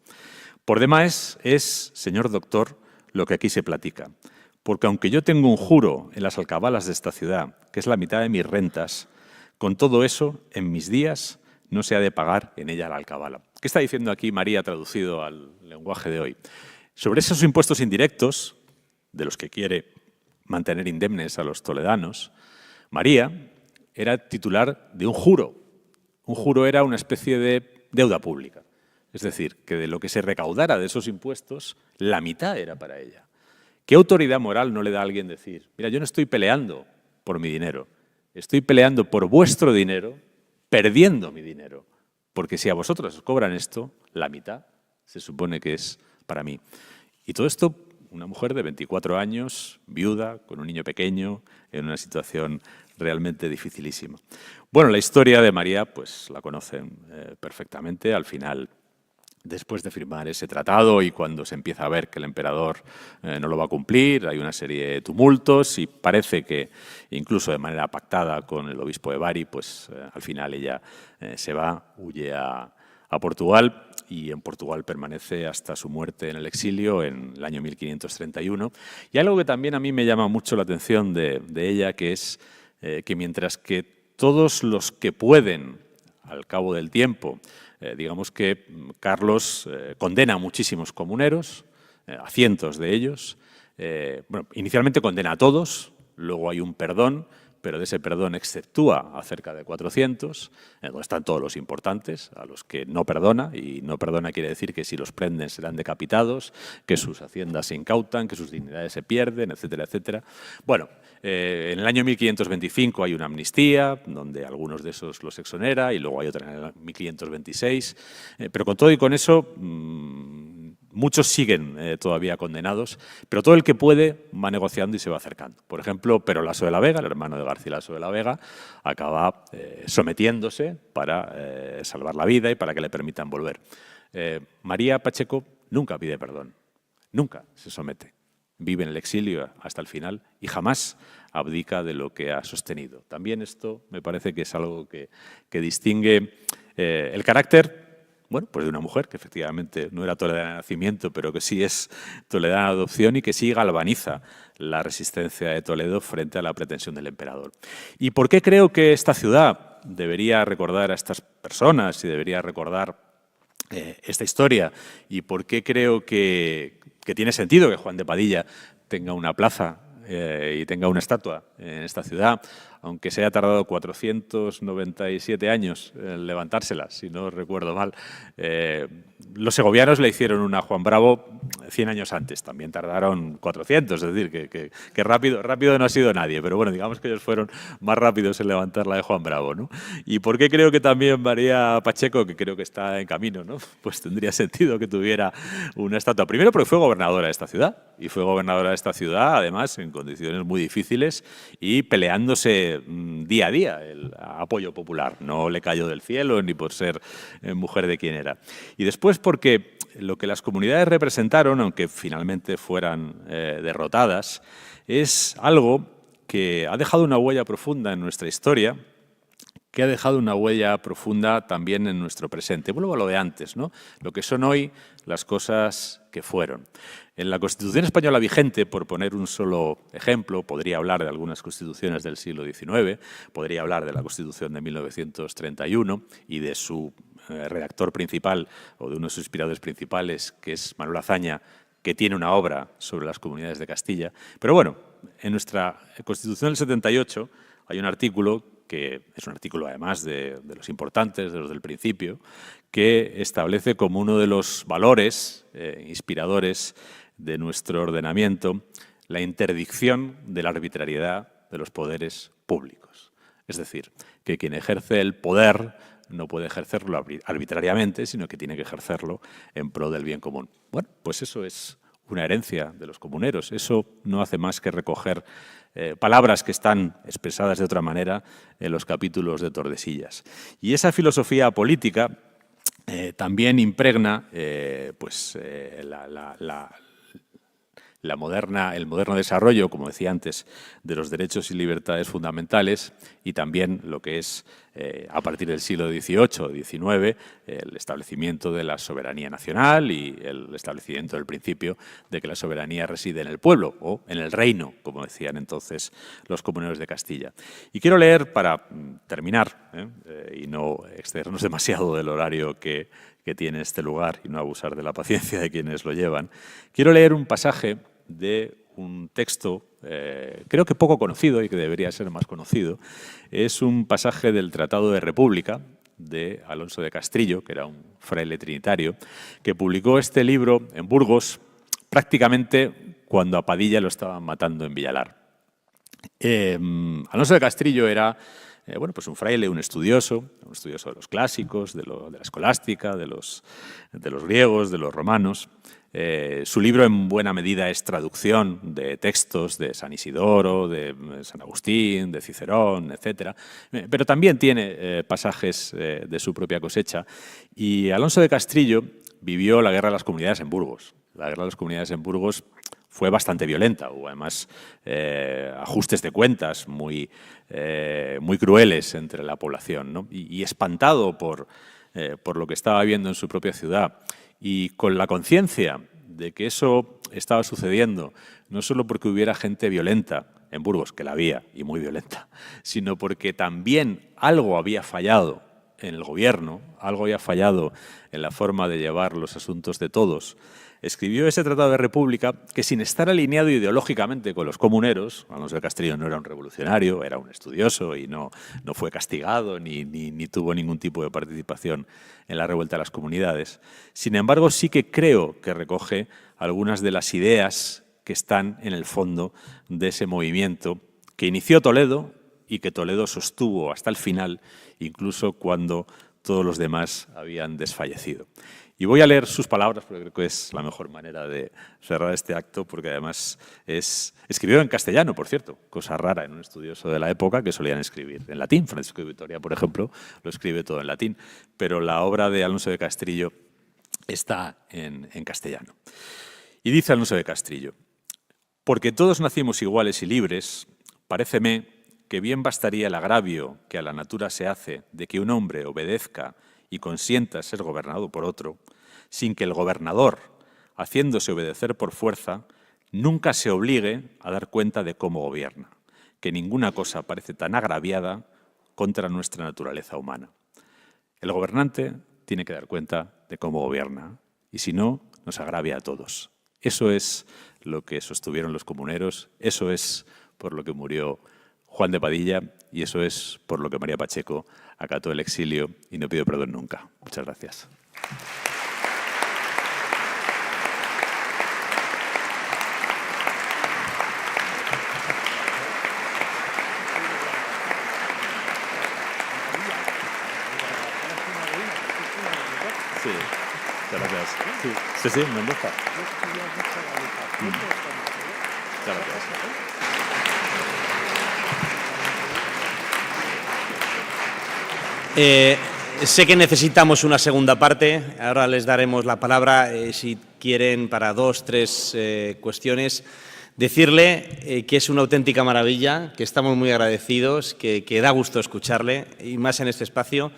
por demás es, señor doctor, lo que aquí se platica, porque aunque yo tengo un juro en las alcabalas de esta ciudad, que es la mitad de mis rentas, con todo eso, en mis días no se ha de pagar en ella la alcabala. ¿Qué está diciendo aquí María traducido al lenguaje de hoy? Sobre esos impuestos indirectos, de los que quiere mantener indemnes a los toledanos, María era titular de un juro. Un juro era una especie de deuda pública. Es decir, que de lo que se recaudara de esos impuestos, la mitad era para ella. ¿Qué autoridad moral no le da a alguien decir, mira, yo no estoy peleando por mi dinero, estoy peleando por vuestro dinero, perdiendo mi dinero? Porque si a vosotros os cobran esto, la mitad se supone que es para mí. Y todo esto, una mujer de 24 años, viuda, con un niño pequeño, en una situación realmente dificilísima. Bueno, la historia de María, pues la conocen perfectamente. Al final, después de firmar ese tratado y cuando se empieza a ver que el emperador no lo va a cumplir, hay una serie de tumultos y parece que incluso de manera pactada con el obispo de Bari, pues al final ella se va, huye a Portugal y en Portugal permanece hasta su muerte en el exilio en el año 1531. Y algo que también a mí me llama mucho la atención de ella, que es que mientras que todos los que pueden, al cabo del tiempo, digamos que Carlos condena a muchísimos comuneros, a cientos de ellos. Inicialmente condena a todos, luego hay un perdón, pero de ese perdón exceptúa a cerca de 400, donde están todos los importantes, a los que no perdona, y no perdona quiere decir que si los prenden serán decapitados, que sus haciendas se incautan, que sus dignidades se pierden, etcétera, etcétera. Bueno, en el año 1525 hay una amnistía, donde algunos de esos los exonera, y luego hay otra en el 1526, pero con todo y con eso, muchos siguen todavía condenados, pero todo el que puede va negociando y se va acercando. Por ejemplo, Pero Laso de la Vega, el hermano de Garcilaso de la Vega, acaba sometiéndose para salvar la vida y para que le permitan volver. María Pacheco nunca pide perdón, nunca se somete. Vive en el exilio hasta el final y jamás abdica de lo que ha sostenido. También esto me parece que es algo que distingue el carácter, bueno, pues de una mujer que efectivamente no era toledana de nacimiento, pero que sí es toledana de adopción y que sí galvaniza la resistencia de Toledo frente a la pretensión del emperador. ¿Y por qué creo que esta ciudad debería recordar a estas personas y debería recordar esta historia? ¿Y por qué creo que tiene sentido que Juan de Padilla tenga una plaza y tenga una estatua en esta ciudad, aunque se haya tardado 497 años en levantársela, si no recuerdo mal? Los segovianos le hicieron una a Juan Bravo 100 años antes, también tardaron 400, es decir, que rápido no ha sido nadie, pero bueno, digamos que ellos fueron más rápidos en levantar la de Juan Bravo, ¿no? ¿Y por qué creo que también María Pacheco, que creo que está en camino, ¿no? Pues tendría sentido que tuviera una estatua? Primero porque fue gobernadora de esta ciudad, y fue gobernadora de esta ciudad, además, en condiciones muy difíciles y peleándose día a día el apoyo popular. No le cayó del cielo ni por ser mujer de quien era. Y después porque lo que las comunidades representaron, aunque finalmente fueran derrotadas, es algo que ha dejado una huella profunda en nuestra historia, que ha dejado una huella profunda también en nuestro presente. Vuelvo a lo de antes, ¿no? Lo que son hoy las cosas que fueron. En la Constitución española vigente, por poner un solo ejemplo, podría hablar de algunas constituciones del siglo XIX, podría hablar de la Constitución de 1931 y de su redactor principal o de uno de sus inspiradores principales, que es Manuel Azaña, que tiene una obra sobre las comunidades de Castilla. Pero bueno, en nuestra Constitución del 78 hay un artículo que es un artículo además de los importantes, de los del principio, que establece como uno de los valores inspiradores de nuestro ordenamiento la interdicción de la arbitrariedad de los poderes públicos. Es decir, que quien ejerce el poder no puede ejercerlo arbitrariamente, sino que tiene que ejercerlo en pro del bien común. Bueno, pues eso es una herencia de los comuneros. Eso no hace más que recoger palabras que están expresadas de otra manera en los capítulos de Tordesillas. Y esa filosofía política también impregna el moderno desarrollo, como decía antes, de los derechos y libertades fundamentales y también lo que es, a partir del siglo XVIII, XIX, el establecimiento de la soberanía nacional y el establecimiento del principio de que la soberanía reside en el pueblo o en el reino, como decían entonces los comuneros de Castilla. Y quiero leer, para terminar, y no excedernos demasiado del horario que tiene este lugar y no abusar de la paciencia de quienes lo llevan, quiero leer un pasaje de un texto, creo que poco conocido y que debería ser más conocido. Es un pasaje del Tratado de República de Alonso de Castrillo, que era un fraile trinitario, que publicó este libro en Burgos prácticamente cuando a Padilla lo estaban matando en Villalar. Alonso de Castrillo era pues un fraile, un estudioso de los clásicos, de la escolástica, de los griegos, de los romanos. Su libro en buena medida es traducción de textos de San Isidoro, de San Agustín, de Cicerón, etc. Pero también tiene pasajes de su propia cosecha. Y Alonso de Castrillo vivió la Guerra de las Comunidades en Burgos. La Guerra de las Comunidades en Burgos fue bastante violenta. Hubo además ajustes de cuentas muy crueles entre la población, ¿no? Y espantado por lo que estaba viendo en su propia ciudad y con la conciencia de que eso estaba sucediendo no solo porque hubiera gente violenta en Burgos, que la había y muy violenta, sino porque también algo había fallado en el gobierno, algo había fallado en la forma de llevar los asuntos de todos. Escribió ese Tratado de República que, sin estar alineado ideológicamente con los comuneros, Alonso de Castrillo no era un revolucionario, era un estudioso y no fue castigado ni tuvo ningún tipo de participación en la revuelta de las comunidades. Sin embargo, sí que creo que recoge algunas de las ideas que están en el fondo de ese movimiento que inició Toledo y que Toledo sostuvo hasta el final, incluso cuando todos los demás habían desfallecido. Y voy a leer sus palabras porque creo que es la mejor manera de cerrar este acto, porque además escribió en castellano, por cierto, cosa rara en un estudioso de la época que solían escribir en latín. Francisco de Vitoria, por ejemplo, lo escribe todo en latín, pero la obra de Alonso de Castrillo está en castellano. Y dice Alonso de Castrillo: porque todos nacimos iguales y libres, paréceme que bien bastaría el agravio que a la natura se hace de que un hombre obedezca y consienta ser gobernado por otro, sin que el gobernador, haciéndose obedecer por fuerza, nunca se obligue a dar cuenta de cómo gobierna, que ninguna cosa parece tan agraviada contra nuestra naturaleza humana. El gobernante tiene que dar cuenta de cómo gobierna, y si no, nos agravia a todos. Eso es lo que sostuvieron los comuneros, eso es por lo que murió Juan de Padilla, y eso es por lo que María Pacheco acató el exilio y no pidió perdón nunca. Muchas gracias. Sí, muchas gracias. Sí, Mendoza. Muchas gracias. Sé que necesitamos una segunda parte. Ahora les daremos la palabra, si quieren, para 2 o 3 cuestiones. Decirle que es una auténtica maravilla, que estamos muy agradecidos, que da gusto escucharle, y más en este espacio,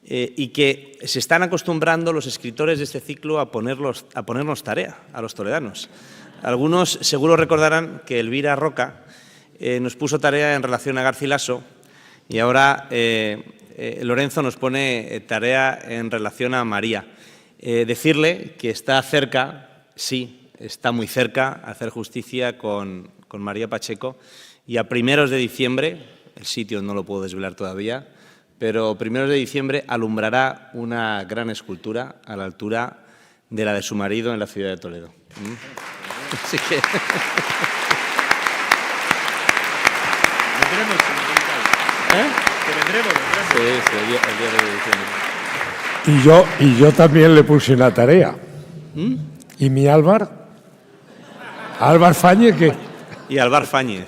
y que se están acostumbrando los escritores de este ciclo a ponernos tarea a los toledanos. Algunos seguro recordarán que Elvira Roca nos puso tarea en relación a Garcilaso, y ahora Lorenzo nos pone tarea en relación a María. Decirle que está cerca, sí, está muy cerca, hacer justicia con María Pacheco, y a primeros de diciembre, el sitio no lo puedo desvelar todavía, pero primeros de diciembre alumbrará una gran escultura a la altura de la de su marido en la ciudad de Toledo. Así que... vendremos. Sí, el día de diciembre. Y yo también le puse una tarea. ¿Y mi Álvar? Álvar Fáñez, ¿qué? Y Álvar Fáñez,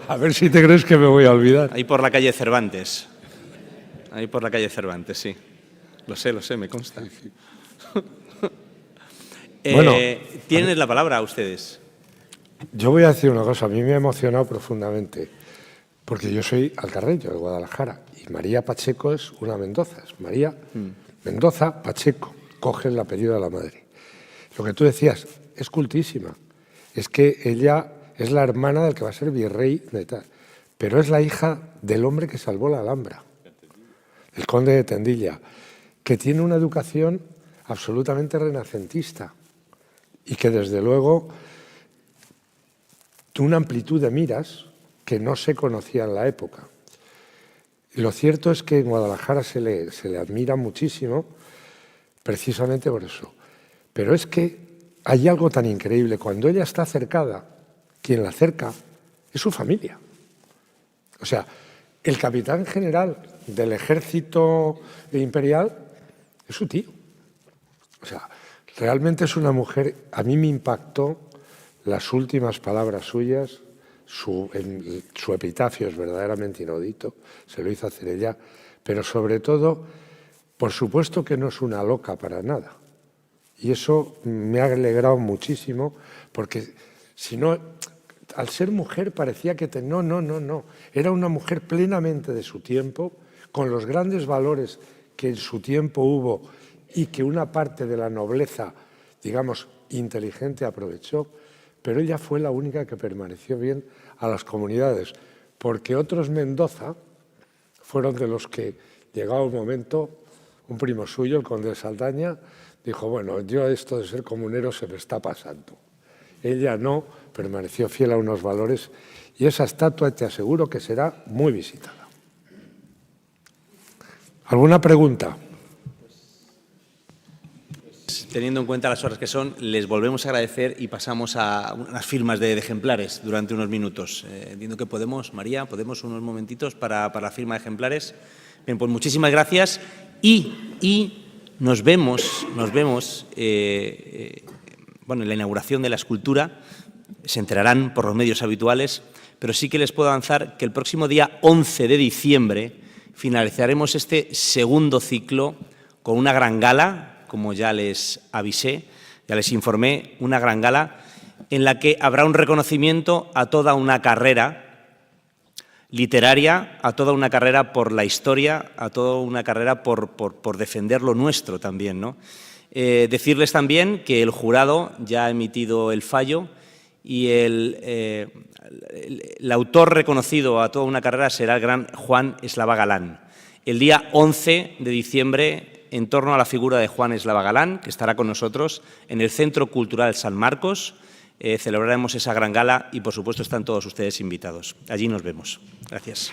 A ver si te crees que me voy a olvidar. ahí por la calle Cervantes. Ahí por la calle Cervantes, sí. Lo sé, me consta. Bueno, tienen la palabra ustedes. Yo voy a decir una cosa, a mí me ha emocionado profundamente, porque yo soy alcarreño de Guadalajara y María Pacheco es una Mendoza, es María Mendoza Pacheco, coge el apellido de la madre. Lo que tú decías, es cultísima, es que ella es la hermana del que va a ser virrey de tal, pero es la hija del hombre que salvó la Alhambra, el conde de Tendilla, que tiene una educación absolutamente renacentista y que desde luego una amplitud de miras que no se conocía en la época. Y lo cierto es que en Guadalajara se le admira muchísimo precisamente por eso. Pero es que hay algo tan increíble. Cuando ella está cercada, quien la cerca es su familia. O sea, el capitán general del ejército imperial es su tío. O sea, realmente es una mujer, a mí me impactó las últimas palabras suyas, su epitafio es verdaderamente inaudito, se lo hizo hacer ella, pero sobre todo, por supuesto que no es una loca para nada. Y eso me ha alegrado muchísimo, porque si no, al ser mujer parecía que... No. Era una mujer plenamente de su tiempo, con los grandes valores que en su tiempo hubo y que una parte de la nobleza, digamos, inteligente aprovechó, pero ella fue la única que permaneció bien a las comunidades, porque otros Mendoza fueron de los que, llegado un momento, un primo suyo, el conde de Saldaña, dijo, bueno, yo esto de ser comunero se me está pasando. Ella no, permaneció fiel a unos valores y esa estatua te aseguro que será muy visitada. ¿Alguna pregunta? Teniendo en cuenta las horas que son, les volvemos a agradecer y pasamos a unas firmas de ejemplares durante unos minutos. Entiendo que podemos, María, podemos unos momentitos para la firma de ejemplares. Bien, pues muchísimas gracias y nos vemos bueno, en la inauguración de la escultura. Se enterarán por los medios habituales, pero sí que les puedo avanzar que el próximo día 11 de diciembre finalizaremos este segundo ciclo con una gran gala, como ya les avisé, ya les informé, una gran gala en la que habrá un reconocimiento a toda una carrera literaria, a toda una carrera por la historia, a toda una carrera por defender lo nuestro también, ¿no? Decirles también que el jurado ya ha emitido el fallo y el autor reconocido a toda una carrera será el gran Juan Eslava Galán. El día 11 de diciembre, en torno a la figura de Juan Eslava Galán, que estará con nosotros en el Centro Cultural San Marcos, celebraremos esa gran gala y, por supuesto, están todos ustedes invitados. Allí nos vemos. Gracias.